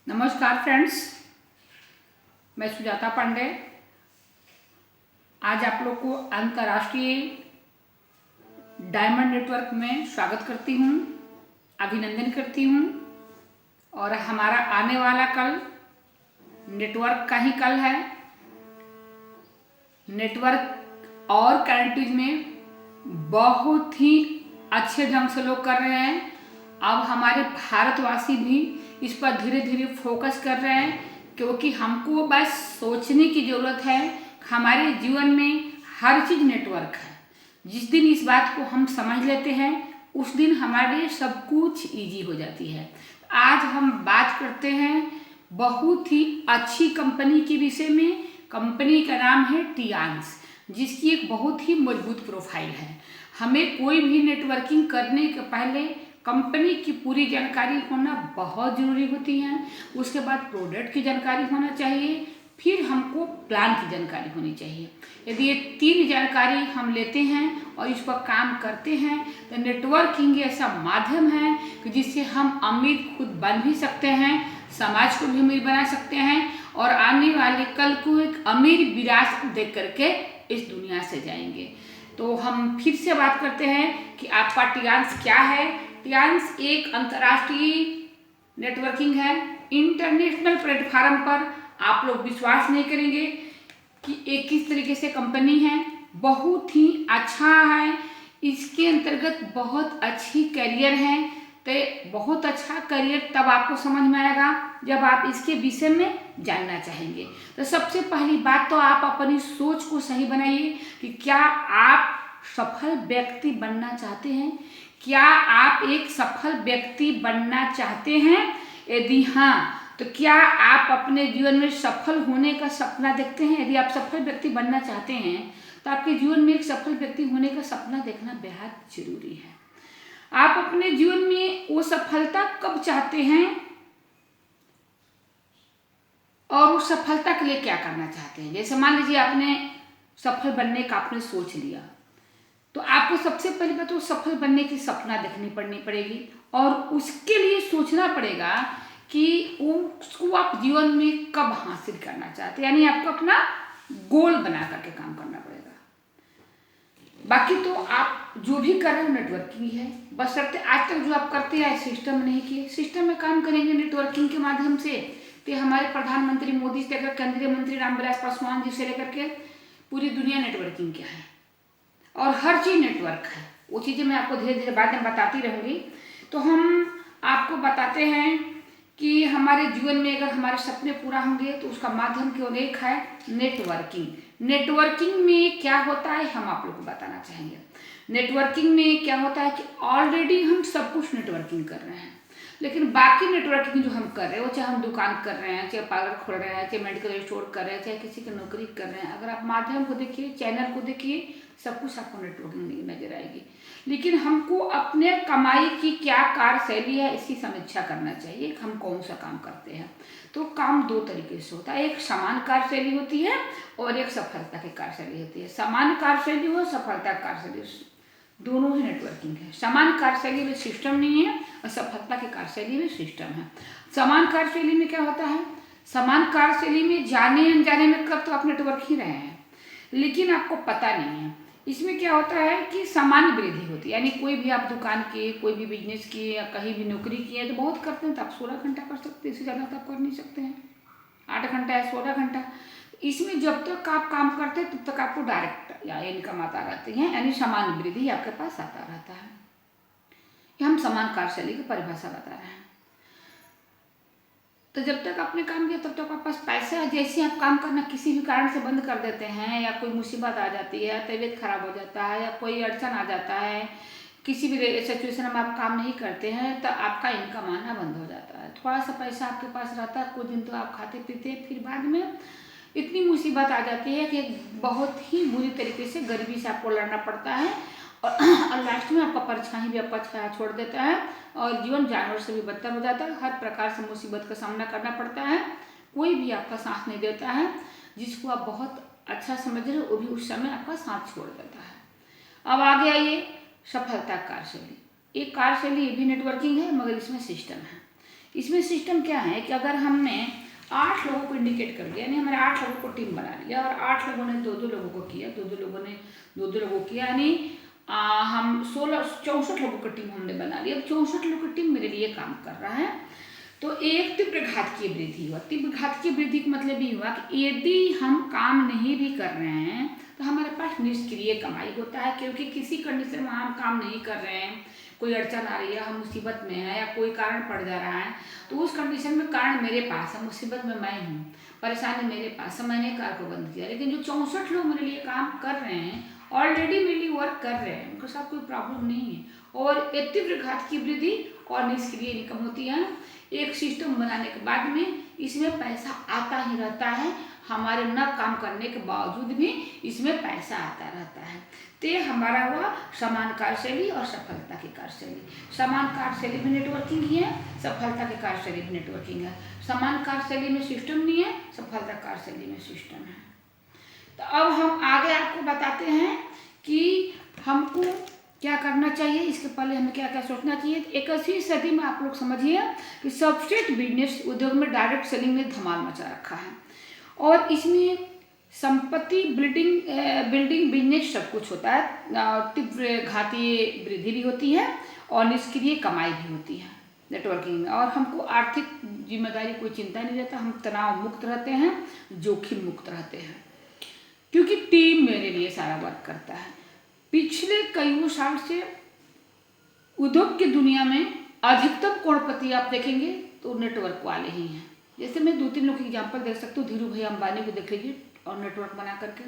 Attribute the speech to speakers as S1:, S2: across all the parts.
S1: नमस्कार फ्रेंड्स, मैं सुजाता पांडे आज आप लोग को अंतर्राष्ट्रीय डायमंड नेटवर्क में स्वागत करती हूँ, अभिनंदन करती हूँ। और हमारा आने वाला कल नेटवर्क का ही कल है। नेटवर्क और कंट्रीज में बहुत ही अच्छे ढंग से लोग कर रहे हैं। अब हमारे भारतवासी भी इस पर धीरे धीरे फोकस कर रहे हैं, क्योंकि हमको बस सोचने की ज़रूरत है। हमारे जीवन में हर चीज़ नेटवर्क है। जिस दिन इस बात को हम समझ लेते हैं उस दिन हमारे लिए सब कुछ इजी हो जाती है। आज हम बात करते हैं बहुत ही अच्छी कंपनी के विषय में। कंपनी का नाम है टियान्स, जिसकी एक बहुत ही मजबूत प्रोफाइल है। हमें कोई भी नेटवर्किंग करने के पहले कंपनी की पूरी जानकारी होना बहुत ज़रूरी होती है। उसके बाद प्रोडक्ट की जानकारी होना चाहिए, फिर हमको प्लान की जानकारी होनी चाहिए। यदि ये तीन जानकारी हम लेते हैं और इस पर काम करते हैं तो नेटवर्किंग ऐसा माध्यम है कि जिससे हम अमीर खुद बन भी सकते हैं, समाज को भी अमीर बना सकते हैं और आने वाले कल को एक अमीर विरासत देख करके इस दुनिया से जाएंगे। तो हम फिर से बात करते हैं कि आपका टियान्स क्या है। टियान्स एक अंतर्राष्ट्रीय नेटवर्किंग है। इंटरनेशनल प्लेटफॉर्म पर आप लोग विश्वास नहीं करेंगे कि एक किस तरीके से कंपनी है। बहुत ही अच्छा है। इसके अंतर्गत बहुत अच्छी करियर है। तो बहुत अच्छा करियर तब आपको समझ में आएगा जब आप इसके विषय में जानना चाहेंगे। तो सबसे पहली बात तो आप अपनी सोच को सही बनाइए कि क्या आप सफल व्यक्ति बनना चाहते हैं। क्या आप एक सफल व्यक्ति बनना चाहते हैं? यदि हाँ, तो क्या आप अपने जीवन में सफल होने का सपना देखते हैं? यदि आप सफल व्यक्ति बनना चाहते हैं तो आपके जीवन में एक सफल व्यक्ति होने का सपना देखना बेहद जरूरी है। आप अपने जीवन में वो सफलता कब चाहते हैं और उस सफलता के लिए क्या करना चाहते हैं। जैसे मान लीजिए आपने सफल बनने का आपने सोच लिया, तो आपको सबसे पहले बात तो सफल बनने की सपना देखनी पड़ेगी और उसके लिए सोचना पड़ेगा कि उसको आप जीवन में कब हासिल करना चाहते हैं। यानी आपको अपना गोल बना करके काम करना पड़ेगा। बाकी तो आप जो भी कर रहे हो नेटवर्किंग है। बस आज तक जो आप करते हैं सिस्टम में नहीं किए, सिस्टम में काम करेंगे नेटवर्किंग के माध्यम से। तो हमारे प्रधानमंत्री मोदी से लेकर केंद्रीय मंत्री रामविलास पासवान जी से लेकर के पूरी दुनिया नेटवर्किंग क्या है और हर चीज़ नेटवर्क है। वो चीज़ें मैं आपको धीरे धीरे बाद में बताती रहूँगी। तो हम आपको बताते हैं कि हमारे जीवन में अगर हमारे सपने पूरा होंगे तो उसका माध्यम केवल एक है, नेटवर्किंग। नेटवर्किंग में क्या होता है हम आप लोग को बताना चाहेंगे। नेटवर्किंग में क्या होता है कि ऑलरेडी हम सब कुछ नेटवर्किंग कर रहे हैं, लेकिन बाकी नेटवर्किंग जो हम कर रहे हैं, वो चाहे हम दुकान कर रहे हैं, चाहे पार्लर खोल रहे हैं, चाहे मेडिकल स्टोर कर रहे हैं, चाहे किसी की नौकरी कर रहे हैं, अगर आप माध्यम को देखिए, चैनल को देखिए, सब कुछ आपको नेटवर्किंग नजर आएगी। लेकिन हमको अपने कमाई की क्या कार्यशैली है इसकी समीक्षा करना चाहिए। हम कौन सा काम करते हैं। तो काम दो तरीके से होता है, एक समान कार्यशैली होती है और एक सफलता की कार्यशैली होती है। समान कार्यशैली हो, सफलता कार्यशैली, दोनों ही नेटवर्किंग है। समान कार्यशैली में सिस्टम नहीं है और सफलता की कार्यशैली में सिस्टम है। समान कार्यशैली में क्या होता है, समान कार्यशैली में जाने अनजाने में कब तो आप नेटवर्क ही रहे हैं, लेकिन आपको पता नहीं है। इसमें क्या होता है कि सामान्य वृद्धि होती है। यानी कोई भी आप दुकान किए, कोई भी बिजनेस किए या कहीं भी नौकरी किए तो बहुत करते हैं, तो आप 16 घंटा कर सकते हैं, इससे ज़्यादा तो आप कर नहीं सकते हैं। 8 घंटा या 16 घंटा, इसमें जब तक आप काम करते हैं तब तक आपको डायरेक्ट या इनकम आता रहती है, यानी सामान्य वृद्धि आपके पास आता रहता है। ये हम समान कार्यशैली की परिभाषा बता रहे हैं। तो जब तक आपने काम किया तब तक आपके पास पैसा है। जैसे आप काम करना किसी भी कारण से बंद कर देते हैं, या कोई मुसीबत आ जाती है, तबीयत खराब हो जाता है, या कोई अड़चन आ जाता है, किसी भी सिचुएशन में आप काम नहीं करते हैं, तो आपका इनकम आना बंद हो जाता है। थोड़ा सा पैसा आपके पास रहता है, कुछ दिन तो आप खाते पीते, फिर बाद में इतनी मुसीबत आ जाती है कि बहुत ही बुरी तरीके से गरीबी से आपको लड़ना पड़ता है और लास्ट में आपका परछाई भी आपका छाया छोड़ देता है और जीवन जानवर से भी बदतर हो जाता है। हर प्रकार से मुसीबत का सामना करना पड़ता है। कोई भी आपका साथ नहीं देता है। जिसको आप बहुत अच्छा समझ रहे हो वो भी उस समय आपका साथ छोड़ देता है। अब आगे आइए सफलता कार्यशैली। एक कार्यशैली ये भी नेटवर्किंग है, मगर इसमें सिस्टम है। इसमें सिस्टम क्या है कि अगर हमने 8 लोगों को इंडिकेट कर दिया, यानी हमारे 8 लोगों को टीम बना लिया और 8 लोगों ने 2-2 लोगों को किया, 2-2 लोगों ने 2-2 लोगों को किया, यानी हम 64 लोगों की टीम हमने बना ली। अब 64 लोगों की टीम मेरे लिए काम कर रहा है, तो एक तीव्र घातकीय वृद्धि हुआ। तीव्र घातकीय वृद्धि का मतलब ये हुआ कि यदि हम काम नहीं भी कर रहे हैं तो हमारे पास निष्क्रिय कमाई होता है, क्योंकि किसी कंडीशन में हम काम नहीं कर रहे हैं, कोई अड़चन आ रही है, हम मुसीबत में हैं या कोई कारण पड़ जा रहा है, तो उस कंडीशन में कारण मेरे पास है, मुसीबत में मैं हूँ, परेशानी मेरे पास है, मैंने कार को बंद किया। लेकिन जो 64 लोग मेरे लिए काम कर रहे हैं, ऑलरेडी मेरे लिए वर्क कर रहे हैं, उनके साथ कोई प्रॉब्लम नहीं है, और तीव्र घातकीय वृद्धि और निष्क्रिय इनकम होती है। एक सिस्टम बनाने के बाद में इसमें पैसा आता ही रहता है, हमारे न काम करने के बावजूद भी इसमें पैसा आता रहता है। तो ये हमारा हुआ समान कार्यशैली और सफलता की कार्यशैली। समान कार्यशैली में नेटवर्किंग ही है, सफलता की कार्यशैली में नेटवर्किंग है। समान कार्यशैली में सिस्टम नहीं है, सफलता कार्यशैली में सिस्टम है। तो अब हम आगे आपको बताते हैं कि हमको क्या करना चाहिए, इसके पहले हमें क्या क्या सोचना चाहिए। 21वीं सदी में आप लोग समझिए कि सब्सट्रेट बिजनेस उद्योग में डायरेक्ट सेलिंग ने धमाल मचा रखा है, और इसमें संपत्ति बिल्डिंग बिजनेस सब कुछ होता है। तीव्र घातीय वृद्धि भी होती है और निष्क्रिय कमाई भी होती है नेटवर्किंग में, और हमको आर्थिक जिम्मेदारी कोई चिंता नहीं रहता, हम तनाव मुक्त रहते हैं, जोखिम मुक्त रहते हैं, क्योंकि टीम मेरे लिए सारा वर्क करता है। पिछले कई साल से उद्योग की दुनिया में अधिकतम करोड़पति आप देखेंगे तो नेटवर्क वाले ही हैं। जैसे मैं 2-3 लोग एग्जांपल देख सकती हूँ। धीरू भाई अंबानी को देख लीजिए, और नेटवर्क बना करके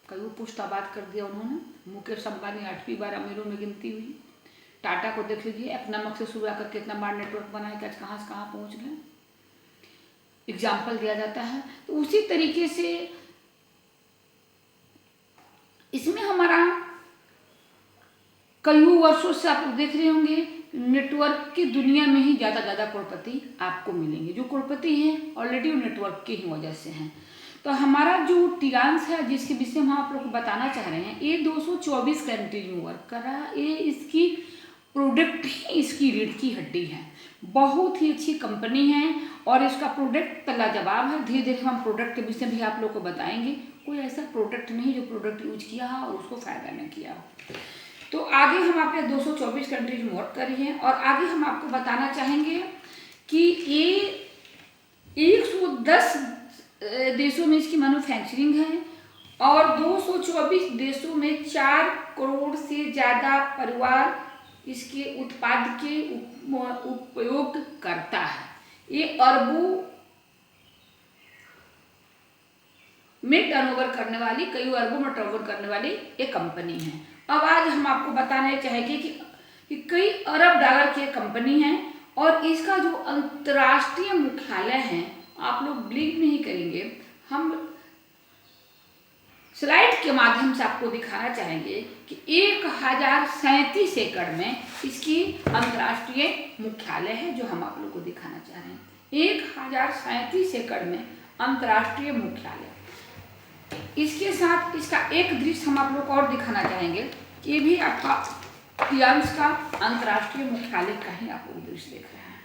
S1: कई पुश्ताबाद कर दिया उन्होंने। मुकेश अंबानी 8वीं बार अमीरों में गिनती हुई। टाटा को देख लीजिए, एक नमक से शुरू आकर कितना बार नेटवर्क बनाया कि आज कहाँ से कहाँ पहुँच गए, एग्जाम्पल दिया जाता है। तो उसी तरीके से इसमें हमारा कई वर्षों से आप देख रहे होंगे नेटवर्क की दुनिया में ही ज़्यादा करोड़पति आपको मिलेंगे। जो करोड़पति हैं ऑलरेडी वो नेटवर्क की ही वजह से हैं। तो हमारा जो टिरांस है, जिसके विषय में हम आप लोग को बताना चाह रहे हैं, ये 224 कंट्रीज में वर्क कर रहा है। ये इसकी प्रोडक्ट ही इसकी रीढ़ की हड्डी है। बहुत ही अच्छी कंपनी है और इसका प्रोडक्ट लाजवाब है। धीरे धीरे हम प्रोडक्ट के विषय भी आप लोग को बताएंगे। कोई ऐसा प्रोडक्ट नहीं जो प्रोडक्ट यूज किया हो और उसको फायदा न किया हो। तो आगे हम आपके 224 कंट्रीज में वर्क करी हैं, और आगे हम आपको बताना चाहेंगे कि ये 110 देशों में इसकी मैन्युफैक्चरिंग है, और 224 देशों में 4 करोड़ से ज़्यादा परिवार इसके उत्पाद के उपयोग करता है। ये अरबों में टर्नओवर करने वाली, कई अरबों में टर्नओवर करने वाली ये कंपनी है। अब आज हम आपको बताना चाहेंगे कि कई अरब डॉलर की कंपनी है, और इसका जो अंतर्राष्ट्रीय मुख्यालय है, आप लोग बिलीव नहीं करेंगे, हम स्लाइड के माध्यम से आपको दिखाना चाहेंगे कि 1037 एकड़ में इसकी अंतर्राष्ट्रीय मुख्यालय है, जो हम आप लोग को दिखाना चाह रहे हैं। 1037 एकड़ में अंतर्राष्ट्रीय मुख्यालय। इसके साथ इसका एक दृश्य हम आप लोग को और दिखाना चाहेंगे कि ये भी आपका टिरांस का अंतर्राष्ट्रीय मुख्यालय का ही आप लोग दृश्य देख रहे हैं।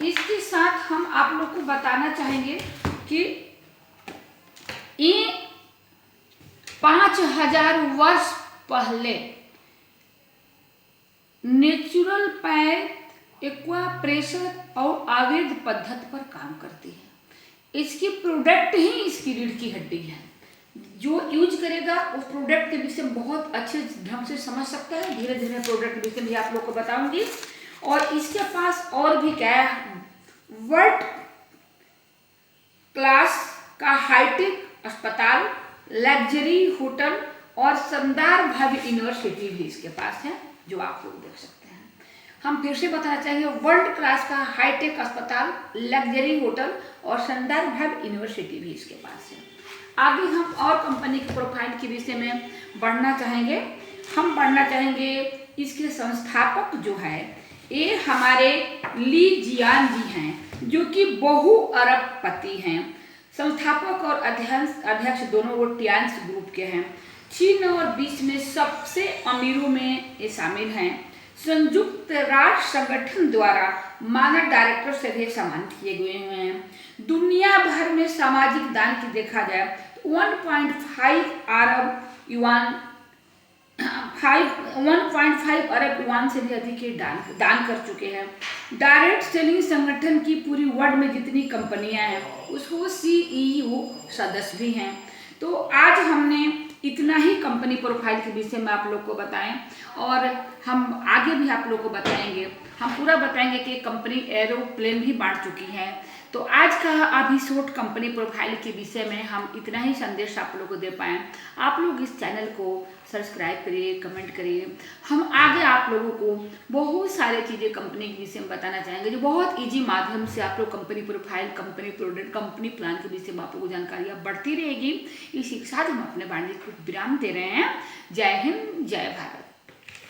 S1: इसके साथ हम आप लोग को बताना चाहेंगे कि ये 5000 वर्ष पहले नेचुरल पैथ एक्वा प्रेशर और आयुर्वेद पद्धति पर काम करती है। इसकी प्रोडक्ट ही इसकी रीढ़ की हड्डी है। जो यूज करेगा उस प्रोडक्ट के विषय में बहुत अच्छे ढंग से समझ सकता है। धीरे धीरे प्रोडक्ट के विषय में आप लोग को बताऊंगी। और इसके पास और भी क्या है, वर्ल्ड क्लास का हाईटेक अस्पताल, लग्जरी होटल और शानदार भव्य यूनिवर्सिटी भी इसके पास है, जो आप लोग देख सकते हैं। हम फिर से बताना चाहेंगे, वर्ल्ड क्लास का हाईटेक अस्पताल, लग्जरी होटल और शानदार भव्य यूनिवर्सिटी भी इसके पास है। आगे हम और कंपनी के प्रोफाइल के विषय में बढ़ना चाहेंगे। हम बढ़ना चाहेंगे इसके संस्थापक जो है, ये हमारे ली जियान जी हैं, जो कि बहु अरबपति हैं। संस्थापक और अध्यक्ष दोनों वो टिरांस ग्रुप के हैं। चीन और विश्व में सबसे अमीरों में ये शामिल हैं। संयुक्त राष्ट्र संगठन द्वारा मानद डायरेक्टर से भी सम्मानित किए गए हुए हैं। दुनिया भर में सामाजिक दान की देखा जाए तो 1.5 अरब युआन 1.5 अरब युआन से भी अधिक ये दान कर चुके हैं। डायरेक्ट सेलिंग संगठन की पूरी वर्ल्ड में जितनी कंपनियां हैं उसको सीईओ सदस्य भी हैं। तो आज हमने इतना ही कंपनी प्रोफाइल के विषय में आप लोग को बताएं और हम आगे भी आप लोग को बताएंगे। हम पूरा बताएंगे कि कंपनी एरोप्लेन भी बांट चुकी है। तो आज का अभी शॉर्ट कंपनी प्रोफाइल के विषय में हम इतना ही संदेश आप लोगों को दे पाएँ। आप लोग इस चैनल को सब्सक्राइब करिए, कमेंट करिए। हम आगे आप लोगों को बहुत सारी चीज़ें कंपनी के विषय में बताना चाहेंगे जो बहुत इजी माध्यम से आप लोग company profile, company product, company plan के विषय में आप लोगों को जानकारियाँ बढ़ती रहेगी। इसी के साथ हम अपने वाणी को विराम दे रहे हैं। जय हिंद, जय भारत।